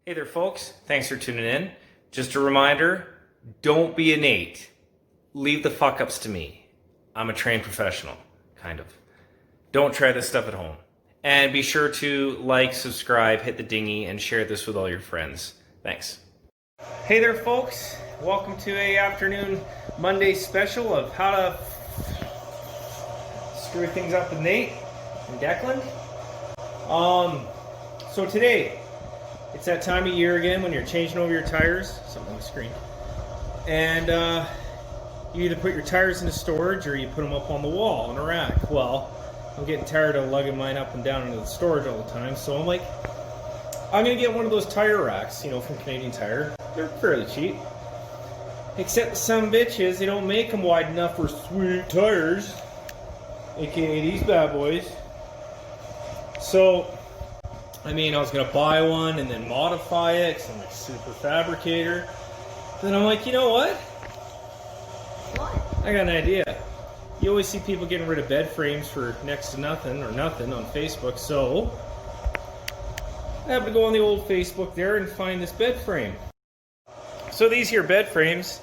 Hey there, folks. Thanks for tuning in. Just a reminder, don't be a Nate. Leave the fuck-ups to me. I'm a trained professional, kind of. Don't try this stuff at home. And be sure to like, subscribe, hit the dingy, and share this with all your friends. Thanks. Hey there, folks. Welcome to a afternoon Monday special of how to screw things up with Nate and Declan. So today, it's that time of year again when you're changing over your tires. Something on the screen. And you either put your tires into storage or you put them up on the wall on a rack. Well, I'm getting tired of lugging mine up and down into the storage all the time. So I'm like, I'm going to get one of those tire racks, you know, from Canadian Tire. They're fairly cheap. Except some bitches, they don't make them wide enough for sweet tires. AKA these bad boys. So, I mean, I was going to buy one and then modify it because I'm like a super fabricator. Then I'm like, you know what? What? I got an idea. You always see people getting rid of bed frames for next to nothing or nothing on Facebook, so I happened to go on the old Facebook there and find this bed frame. So these here bed frames,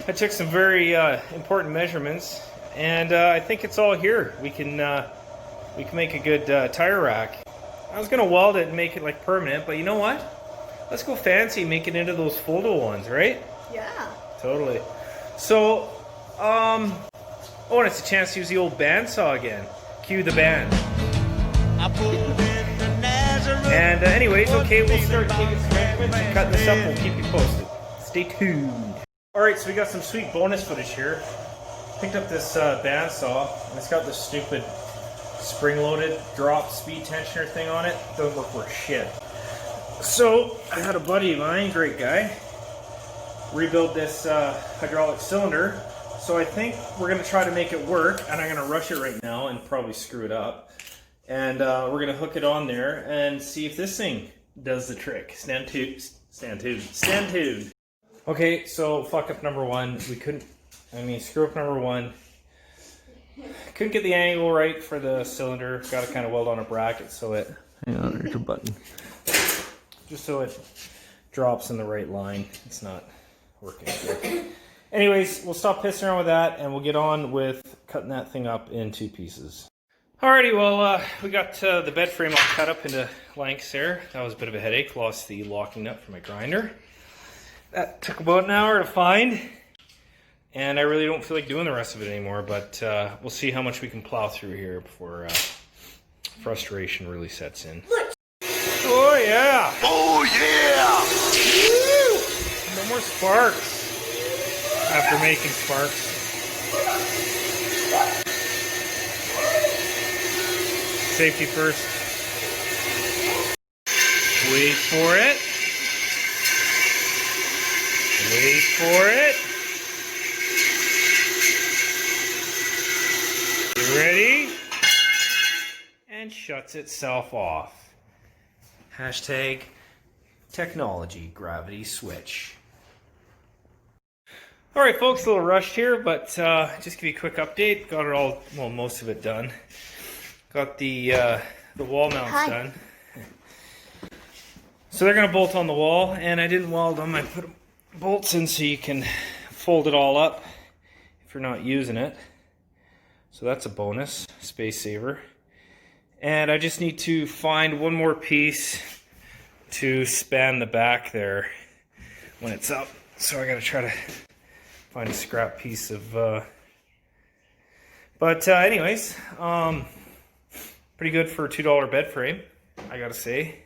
I took some very important measurements, and I think it's all here. We can make a good tire rack. I was going to weld it and make it like permanent, but you know what? Let's go fancy, make it into those foldable ones, right? Yeah. Totally. So, oh, and it's a chance to use the old bandsaw again. Cue the band. And anyways, okay, we'll start taking some measurements and cutting this up. We'll keep you posted. Stay tuned. Alright, so we got some sweet bonus footage here. Picked up this bandsaw, and it's got this stupid spring-loaded drop speed tensioner thing on it. Doesn't work for shit. So I had a buddy of mine, great guy, rebuild this hydraulic cylinder. So I think we're going to try to make it work, and I'm going to rush it right now and probably screw it up. And we're going to hook it on there and see if this thing does the trick. Stand tuned. Okay, so fuck up number one. Screw up number one. Couldn't get the angle right for the cylinder. Got to kind of weld on a bracket so it... Hang on, there's a button. Just so it drops in the right line. It's not working. Anyways, we'll stop pissing around with that and we'll get on with cutting that thing up in two pieces. Alrighty, well, we got the bed frame all cut up into lengths there. That was a bit of a headache. Lost the locking nut for my grinder. That took about an hour to find. And I really don't feel like doing the rest of it anymore, but we'll see how much we can plow through here before frustration really sets in. Oh yeah! Oh yeah! Woo! No more sparks. After making sparks. Safety first. Wait for it. Wait for it. Ready? And shuts itself off. Hashtag technology gravity switch. Alright folks, a little rushed here, but just give you a quick update. Got it all, well, most of it done. Got the wall mounts done. So they're going to bolt on the wall, and I didn't weld them. I put bolts in so you can fold it all up if you're not using it. So that's a bonus, space saver. And I just need to find one more piece to span the back there when it's up. So I gotta try to find a scrap piece of... anyways, pretty good for a $2 bed frame, I gotta say.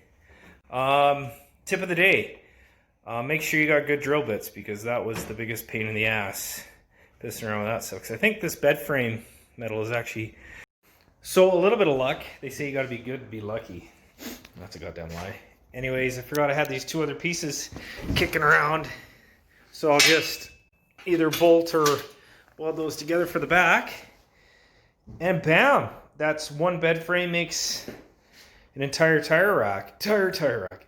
Tip of the day, make sure you got good drill bits because that was the biggest pain in the ass. Pissing around with that stuff. 'Cause I think this bed frame metal is actually... So a little bit of luck. They say you gotta be good to be lucky. That's a goddamn lie. Anyways, I forgot I had these two other pieces kicking around. So I'll just either bolt or weld those together for the back. And bam! That's one bed frame makes an entire tire rack.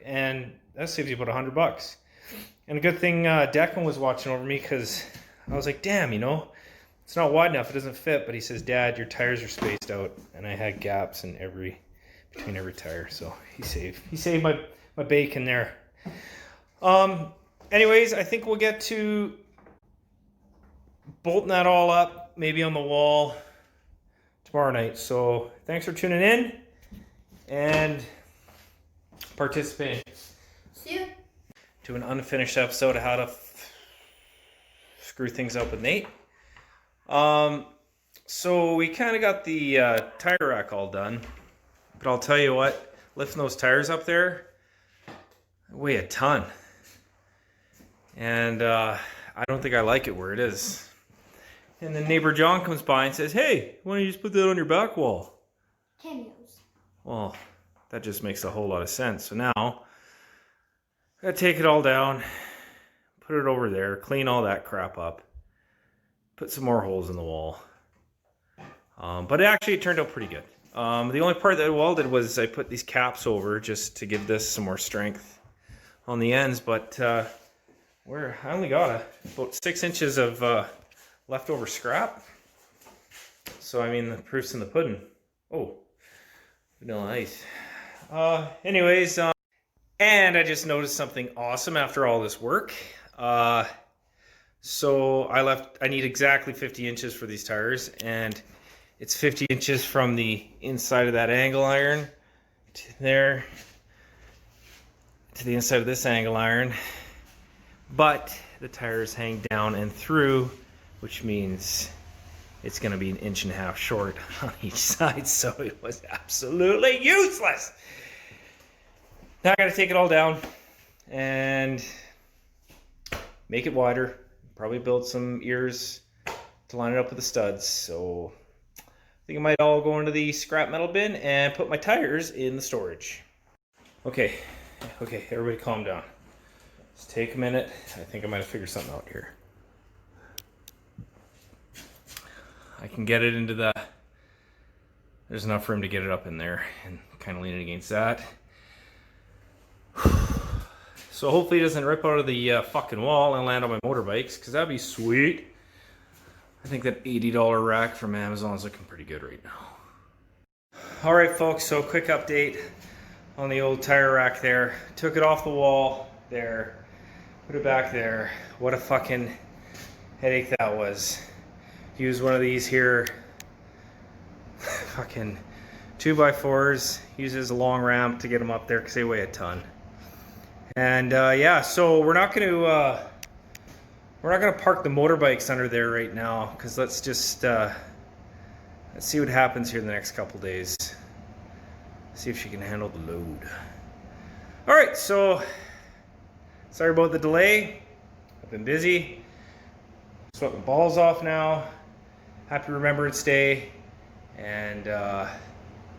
And that saves you about $100. And a good thing Declan was watching over me because I was like, damn, you know, it's not wide enough, it doesn't fit. But he says, Dad, your tires are spaced out. And I had gaps in between every tire. So he saved my bacon there. Anyways, I think we'll get to bolting that all up, maybe on the wall tomorrow night. So thanks for tuning in and participating. See you. To an unfinished episode of how to screw things up with Nate. So we kind of got the tire rack all done, but I'll tell you what, lifting those tires up there, they weigh a ton. And I don't think I like it where it is. And then neighbor John comes by and says, hey, why don't you just put that on your back wall? Cameos. Well, that just makes a whole lot of sense. So now, I gotta take it all down, put it over there, clean all that crap up, put some more holes in the wall. But actually it turned out pretty good. The only part that I welded was I put these caps over just to give this some more strength on the ends, but I only got about 6 inches of leftover scrap. So I mean, the proof's in the pudding. Oh, vanilla ice. Anyways, and I just noticed something awesome after all this work. So I need exactly 50 inches for these tires, and it's 50 inches from the inside of that angle iron to there to the inside of this angle iron. But the tires hang down and through, which means it's going to be 1.5 inches short on each side, so it was absolutely useless. Now I got to take it all down and make it wider, probably build some ears to line it up with the studs. So I think it might all go into the scrap metal bin and put my tires in the storage. Okay, everybody calm down. Let's take a minute. I think I might have figured something out here. I can get it into the... There's enough room to get it up in there and kind of lean it against that. So hopefully it doesn't rip out of the fucking wall and land on my motorbikes, because that'd be sweet. I think that $80 rack from Amazon is looking pretty good right now. Alright folks, so quick update on the old tire rack there. Took it off the wall there, put it back there. What a fucking headache that was. Use one of these here, fucking 2x4s, use it as a long ramp to get them up there because they weigh a ton. And yeah, so we're not gonna park the motorbikes under there right now, because let's just let's see what happens here in the next couple days. See if she can handle the load. All right, so sorry about the delay. I've been busy. Sweating balls off now. Happy Remembrance Day, and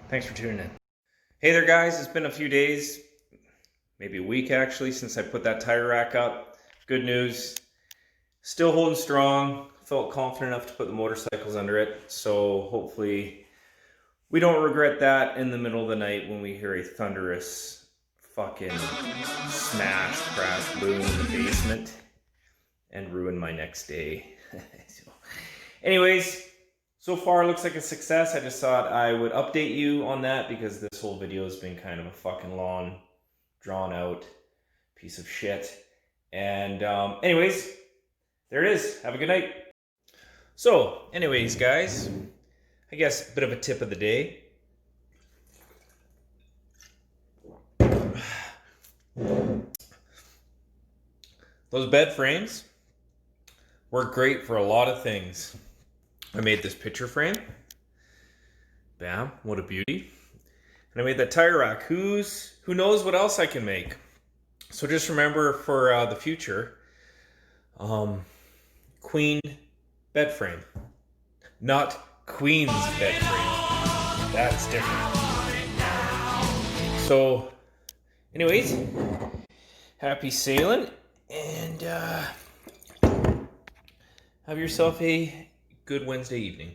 thanks for tuning in. Hey there guys, it's been a few days, maybe a week actually, since I put that tire rack up. Good news, still holding strong. Felt confident enough to put the motorcycles under it, so hopefully we don't regret that in the middle of the night when we hear a thunderous fucking smash, crash, boom in the basement and ruin my next day. So, anyways, so far it looks like a success. I just thought I would update you on that because this whole video has been kind of a fucking long, drawn out piece of shit. And anyways, there it is. Have a good night. So, anyways, guys, I guess a bit of a tip of the day. Those bed frames work great for a lot of things. I made this picture frame. Bam, what a beauty. And I made that tire rack. Who knows what else I can make? So just remember for the future, queen bed frame, not queen's bed frame. That's different. So anyways, happy sailing, and have yourself a good Wednesday evening.